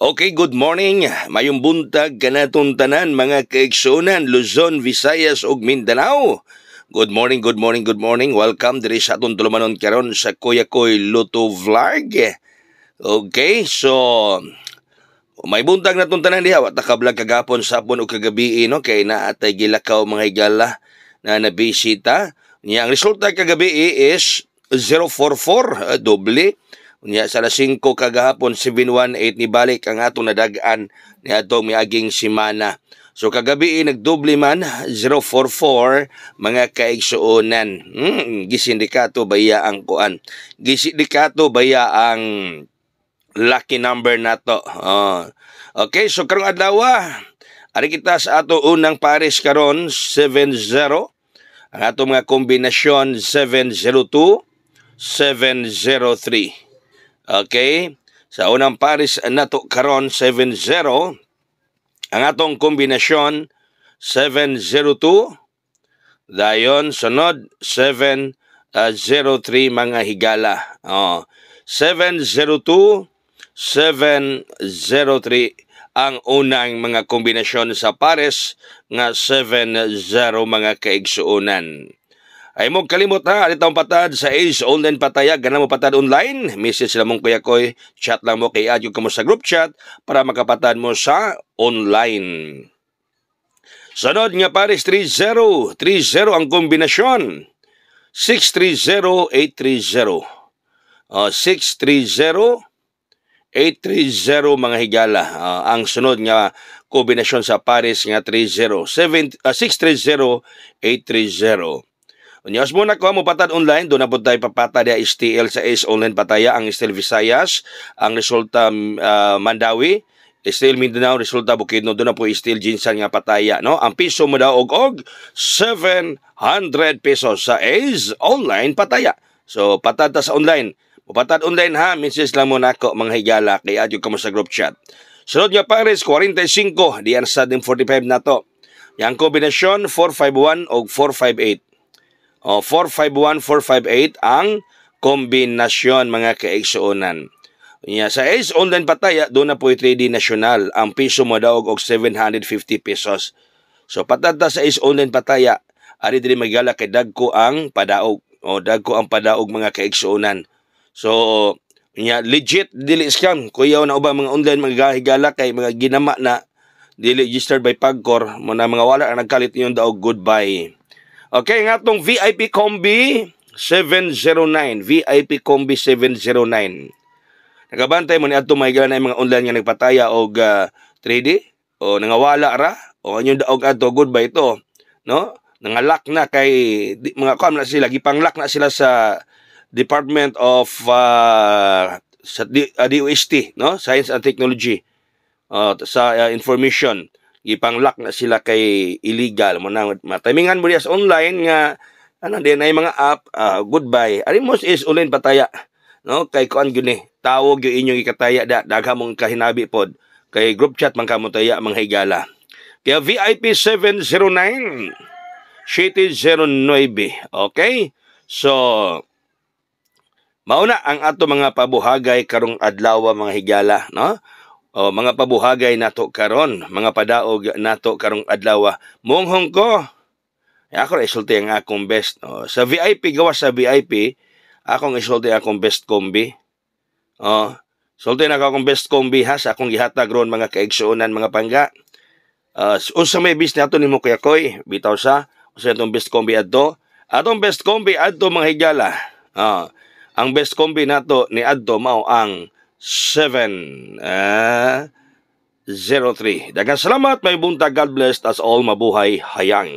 Okay, good morning. Mayong buntag kanaton tanan mga kaigsunan Luzon, Visayas ug Mindanao. Good morning, good morning, good morning. Welcome diri sa atong tulumanon karon sa Kuya Koy Luto Vlog. Okay, so may buntag na itong tanan diha. Wat nakablog kagapon sa hapon o kagabi, no? Kay naatay gilakaw mga higala na nabisita. Niya, ang resulta kagabi is 044, doble. Niya, sa alas 5 kagahapon, 718 ni balik ang atong nadagaan ni atong miaging simana. So kagabi nagdoble man 044 mga kaigsuonan. Gisindikato baya ang kuan. Gisindikato baya ang lucky number nato. Okay, so karong adlaw, ari kita sa ato unang pares karon 70. Ang ato mga kombinasyon 702, 703. Okay, sa unang pares nato karon 70. Ang atong kombinasyon 702. Dayon sunod 703 mga higala. 702, 703 ang unang mga kombinasyon sa pares nga 70 mga kaigsuonan. Ay mo kalimot ha, alitang patad sa Ace Online Pataya, ganang mo patad online, message lang mong Kuya Koy, chat lang mo kay Adyo ka mo sa group chat para makapatad mo sa online. Sunod nga pares 30, 30 ang kombinasyon, 630, 830. 630, 830 mga higala. Ang sunod nga kombinasyon sa pares nga 30, 630, 830. Unyos muna ko mo patad online, doon na po tayo papata dia STL sa Ace Online Pataya, ang STL Visayas, ang resulta Mandawi, STL Mindanao, resulta Bukidnon, doon na po STL Jinsan nga Pataya, no? Ang piso mo daw og 700 pesos sa Ace Online Pataya. So patad ta sa online. Patad online ha, message lang mo na ako mga higala kay adyo ka mo sa group chat. Sunod nga pares 45, diyan sa 45 na to. Yang kombinasyon 451 o 458. 451, 458 ang kombinasyon mga kaigsuonan. Sa Ace Online Pataya, doon na po 3D National. Ang piso mo daw og 750 pesos. So patad ta sa Ace Online Pataya, ari diri magala kay dagko ang padaog. Dagko ang padaog mga kaigsuonan. So legit dili scam. Kuyaw na ubang mga online mga higala kay mga ginama na dili registered by Pagcor mo na mga wala ang nagkalit niyon daw goodbye. Okay, nga itong VIP Combi 709. VIP Combi 709. Nagabantay mo ni ato mahigala na mga online nga nagpataya og 3D o nangawala ra o anyong daog ato goodbye ito, no? Nangalak na kay mga kam na sila, gipanglak na sila sa Department of sa DOST, no? Science and Technology, sa information. Ipanglak na sila kay illegal mo na matimingan mo diya sa online nga din ay mga app, goodbye ari mo is online pataya, no? Kay kuan gyud ni tawog yung inyong ikataya dagha mong kahinabi pod kay group chat man kamo taya mga higala. Kaya VIP 709 709. Okay, so mauna ang ato mga pabuhagay karong adlaw mga higala, no? Mga pabuhagay nato karon, mga padaog nato karong adlaw. Munghong ko. Ako isulti ang akong best. Sa VIP, gawas sa VIP, akong isulti akong best kombi. Sulti na akong best kombi ha, sa akong gihatag ron mga kaigsuonan, mga pangga. Unsa may bis nato nimo Kuya Koy, bitaw sa usa itong best kombi adto. Atong best kombi adto mga higala. Ang best kombi nato ni adto mao ang 703. Daghang salamat, may buntag, God bless us all, mabuhay hayang.